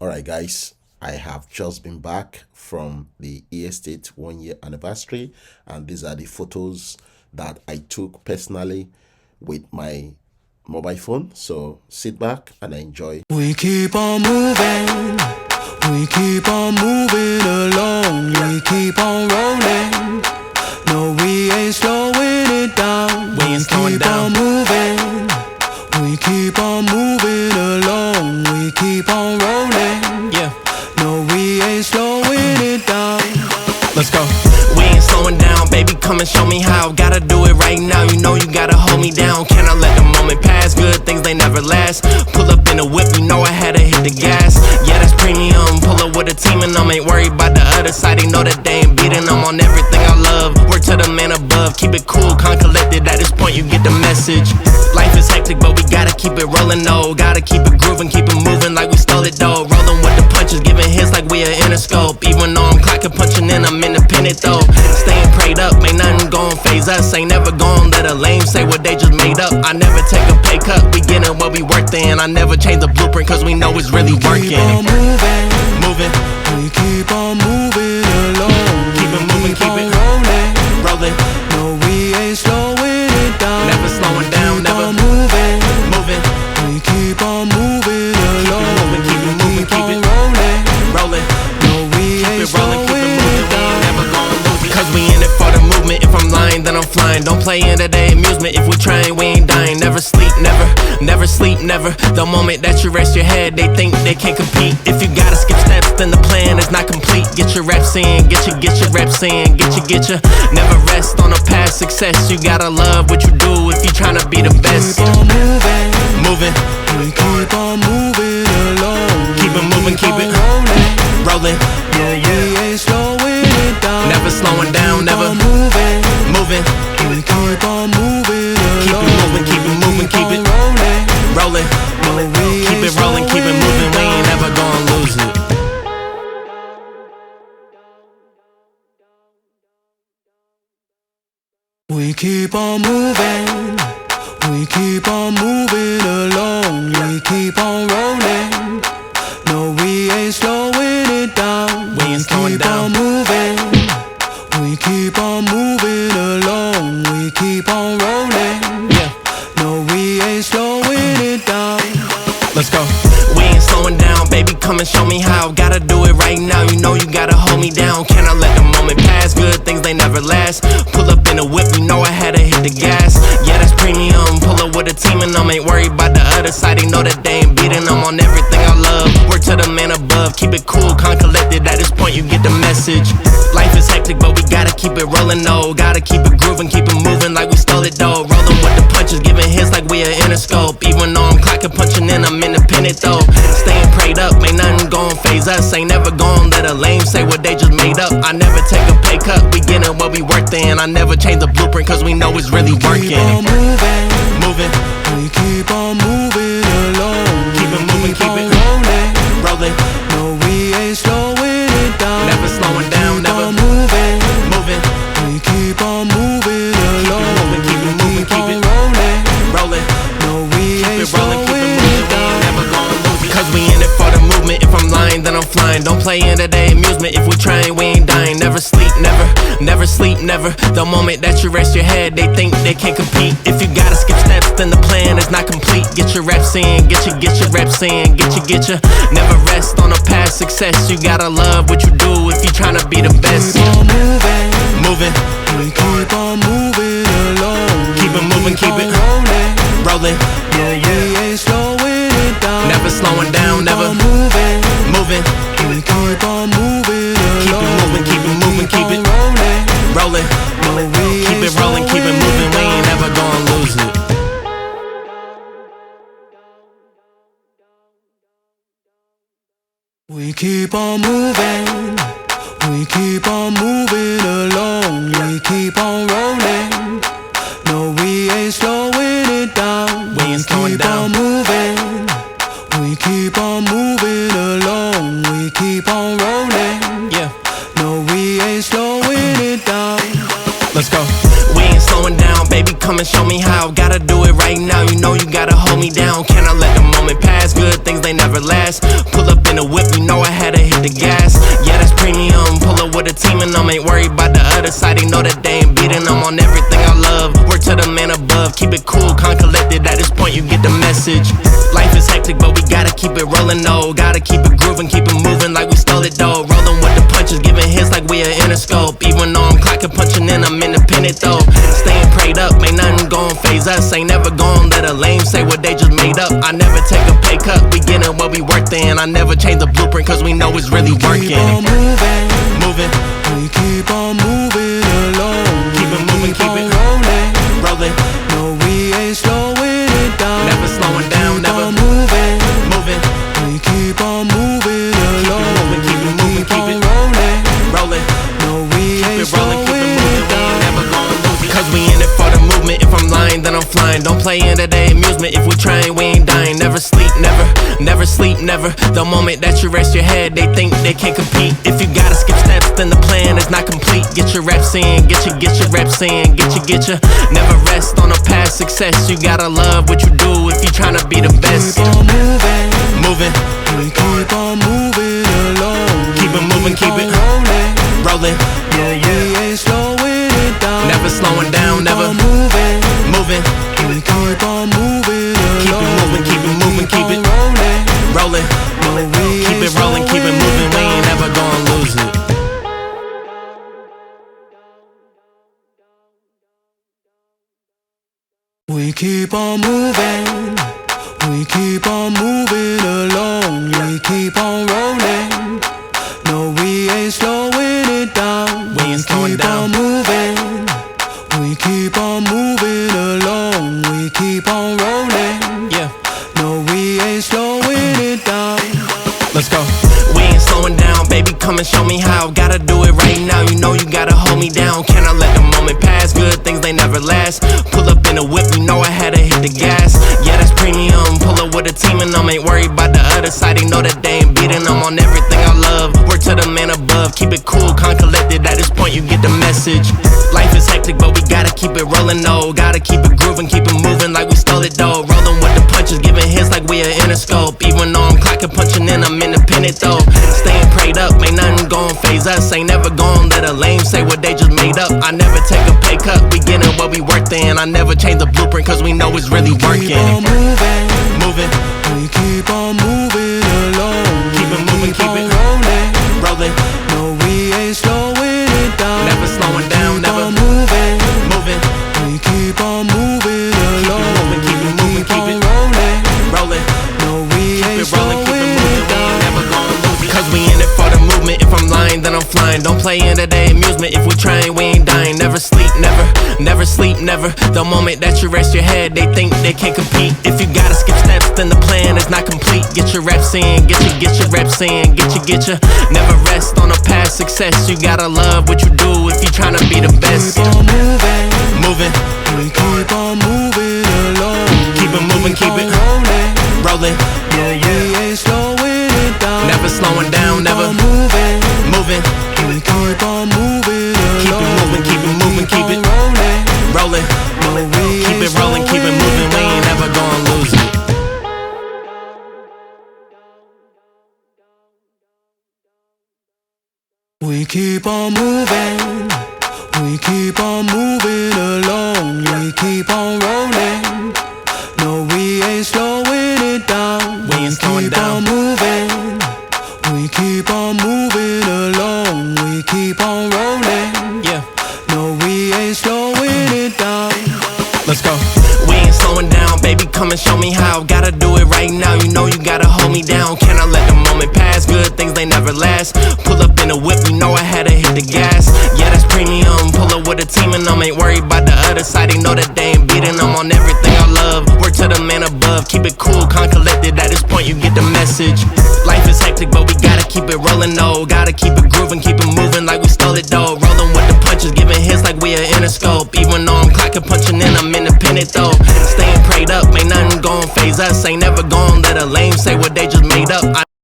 All right, guys, I have just been back from the estate 1 year anniversary, and these are the photos that I took personally with my mobile phone. So sit back and enjoy. We keep on moving, we keep on moving along, we keep on rolling. No, we ain't slowing it down. We ain't slowing keep down. on moving, we keep on moving along, we keep on rolling. Yeah, No, we ain't slowing it down. let's go. We ain't slowing down, baby, come and show me how. Gotta do it right now, you know you gotta hold me down. Can I let the moment pass? Good things, they never last. Pull up in a whip, you know I had to hit the gas. Yeah, that's premium, pull up with a team and I'm ain't worried about the other side. They know that they ain't beating, I'm on everything I love. Work to the man above, keep it cool, calm, collected. At this point you get the message. Life is hectic, but we gotta keep it rolling, though. Gotta keep it grooving, keep it moving like we stole it, though. Rolling with the punches, giving hits like we a Interscope. Even though I'm clocking, punching in, I'm independent, though. Staying prayed up, ain't nothing gon' phase us. Ain't never gon' let a lame say what they just made up. I never take a pay cut, we getting what we worked in. I never change the blueprint, cause we know it's really working. Keep on moving, Moving, we keep on moving along. keep it moving, keep on it rolling. rolling. No, we ain't slowing it down. Never slowing down, keep never on moving. moving, We keep on moving along. moving, keep it moving, keep on it rolling. rolling. No, we Keep ain't it rolling, keep it slowing moving, it we ain't down. never gonna lose it. Cause we in it for the movement. If I'm lying, then I'm flying. Don't play into the amusement. If we trying, we ain't dying. Never sleep, never sleep, never. The moment that you rest your head, they think they can't compete. If you gotta skip steps, then the plan is not complete. Get your reps in, get your reps in, get your. Never rest on a past success. You gotta love what you do if you tryna be the best. Keep on moving. Moving, We keep on moving along. keep it moving, keep it rolling. rolling. No, we ain't slowing it down. Never slowing down, Keep never on moving. moving. We keep on moving Keep it along. moving, keep it moving, keep it rolling. rolling. No, we Keep ain't it rolling, keep it slowing moving. We down. ain't never gonna lose it. We keep on moving, we keep on moving along, we keep on rolling. No, we ain't slowing it down. We ain't slowing keep down. on moving, we keep on moving along, we keep on rolling. Yeah, No, we ain't slowing it down. let's go. We ain't slowing down, baby, come and show me how. Gotta do it right now, you know you gotta hold me down. Can I let the moment pass? Good things, they never last. Pull up in a whip, you know I had to hit the gas. Yeah, that's premium, pull up with a team and I'm ain't worried about the other side. They know that they ain't beating, I'm on everything I love. Work to the man above, keep it cool, calm, collected. At this point you get the message. Life is hectic, but we gotta keep it rolling, though. Gotta keep it grooving, keep it moving like we stole it, though. Rolling with the punches, giving hits like we a Interscope. Even though I'm clocking, punching in, I'm independent, though. Staying prayed up, ain't nothing gon' phase us. Ain't never gon' let a lame say what they just made up. I never take a pay cut, we getting what we worked in. I never change the blueprint, cause we know it's really working. Keep on moving, Moving, we keep on moving along. keep it moving, keep on it rolling. rolling. No, we ain't slowing it down. Never slowing down, keep never on moving. moving, We keep on moving along. moving, keep it moving, keep keep on it rolling. rolling. No, we Keep ain't it rolling, keep it slowing moving, it we ain't down. never gonna lose it. Cause we in it for the movement. If I'm lying, then I'm flying. Don't play into the amusement. If we trying, we ain't dying. Never sleep, never sleep, never. The moment that you rest your head, they think they can't compete. If you gotta skip steps, then the plan is not complete. Get your reps in, get your reps in, get your. Never rest on a past success. You gotta love what you do if you tryna be the best. Keep on moving, Moving, we keep on moving along. keep it moving, keep on it rolling. rolling. No, we ain't slowing it down. Never slowing down, Keep never on moving, moving, we keep on moving keep it along. moving, keep it moving, keep it on rolling. rolling. No, we Keep ain't it rolling, keep it slowing moving. We down. ain't never gonna lose it. We keep on moving, we keep on moving along, we keep on rolling. No, we ain't slowing it down. We ain't slowing keep down. on moving, we keep on moving along, we keep on rolling. Yeah, No, we ain't slowing it down. let's go. We ain't slowing down, baby, come and show me how. Gotta do it right now, you know you gotta hold me down. Can I let the moment pass? Good things, they never last. Pull up in in the whip, you know I had to hit the gas. Yeah, that's premium. Pull up with a team and them, ain't worried about the other side. They know that they ain't beating them on everything I love. Work to the man above, keep it cool, calm, collected. At this point, you get the message. Life is hectic, but we gotta keep it rolling, though. Gotta keep it grooving, keep it moving like we stole it, though. Rolling with the punches, giving hits like we an Interscope. Even though I'm clocking, punching in, I'm independent, though. Staying prayed up, ain't nothing gon' phase us. Ain't never gon' let a lame say what they just made up. I never take a pay cut, we getting what we worked in. I never change the blueprint, cause we know it's really working. Keep on moving, Moving, we keep on moving along. keep it moving, keep on it rolling. rolling. No, we ain't slowing it down. Never slowing down, Keep never on moving, moving, we keep on moving along. moving, keep it moving, Keep keep on it rolling. rolling. No, we Keep ain't it rolling, keep it slowing moving, it we ain't down. never gonna lose it. Cause we in it for the movement. If I'm lying, then I'm flying. Don't play into their amusement. If we trying, we ain't dying. Never sleep, never sleep, never. The moment that you rest your head, they think they can't compete. If you gotta skip steps, then the plan is not complete. Get your reps in, get your reps in, get your. Never rest on a past success. You gotta love what you do if you tryna be the best. Keep on moving, Moving, we keep on moving along. keep it moving, keep on it rolling. rolling. No, we ain't slowing it down. Never slowing down, Keep never on moving. moving, We keep on moving keep it along. moving, keep it moving, keep it on rolling. rolling. No, we Keep ain't it rolling, keep it slowing moving. We down. ain't never gonna lose it. We keep on moving, we keep on moving along. We keep on rolling. No, we ain't slowing it down. We ain't slowing keep down. on moving, we keep on moving along. We keep on rolling. Yeah, No, we ain't slowing it down. let's go. We ain't slowing down, baby. Come and show me how. Gotta do it right now. You know you gotta hold me down. Can I let the moment pass? Good things they never last. Pull up in a whip, you know I had to hit the gas. Yeah, that's premium. Pull up with a team and them, ain't worried about the other side. They know that they ain't beating them on everything I love. Work to the man above, keep it cool, calm, collected. At this point, you get the message. Life is hectic, but we gotta keep it rolling, though. Gotta keep it grooving, keep it moving like we stole it, though. Rolling with the punches, giving hits like we an Interscope. Even though I'm clocking, punching in, I'm independent, though. Staying prayed up, ain't nothing gon' phase us. Ain't never gon' let a lame say what they just made up. I never take a pay cut, we getting what we worked in. I never change the blueprint, cause we know it's really working. Keep on moving, Moving, we keep on moving along. keep it moving, keep on it rolling. rolling. No, we ain't slowing it down. Never slowing down, Keep never on moving, moving, we keep on moving along. moving, keep it moving, Keep keep on it rolling. rolling. No, we Keep ain't it rolling, keep it slowing moving, it we ain't down. never gonna lose it. Cause we in it for the movement. If I'm lying, then I'm flying. Don't play into their amusement. If we trying, we ain't dying. Never sleep, never sleep, never. The moment that you rest your head, they think they can't compete. If you gotta skip steps, then the plan is not complete. Get your reps in, get your reps in, get your. Never rest on a past success. You gotta love what you do if you tryna be the best. Keep on moving, Moving, we keep on moving along. keep it moving, keep on it rolling. rolling. No, we ain't slowing it down. Never slowing down, Keep never on moving, moving, we keep on moving keep it along. moving, keep it moving, keep it on rolling. rolling. No, we Keep ain't it rolling, keep it slowing moving. We down. ain't never gonna lose it. We keep on moving, we keep on moving along. We keep on rolling. No, we ain't slowing it down. We ain't slowing keep down. on moving, we keep on moving along. We keep on rolling. Yeah, No, we ain't slowing it down. let's go. We ain't slowing down, baby. Come and show me how. Gotta do it right now. You know you gotta hold me down. Can I let the moment pass? Good things they never last. Pull up in a whip, you know I had to hit the gas. Yeah, that's premium. Pull up with a team and them, ain't worried about the other side. They know that they ain't beating them on everything I love. Work to the man above, keep it cool, calm, collected. At this point, you get the message. Life is hectic, but we gotta keep it rolling, though. Gotta keep it grooving, keep it moving like we stole it, though. Rolling with the punches, giving hits like we an Interscope. Even though I'm clocking, punching in, I'm independent, though. Staying prayed up, ain't nothing gon' phase us. Ain't never gon' let a lame say what they just made up.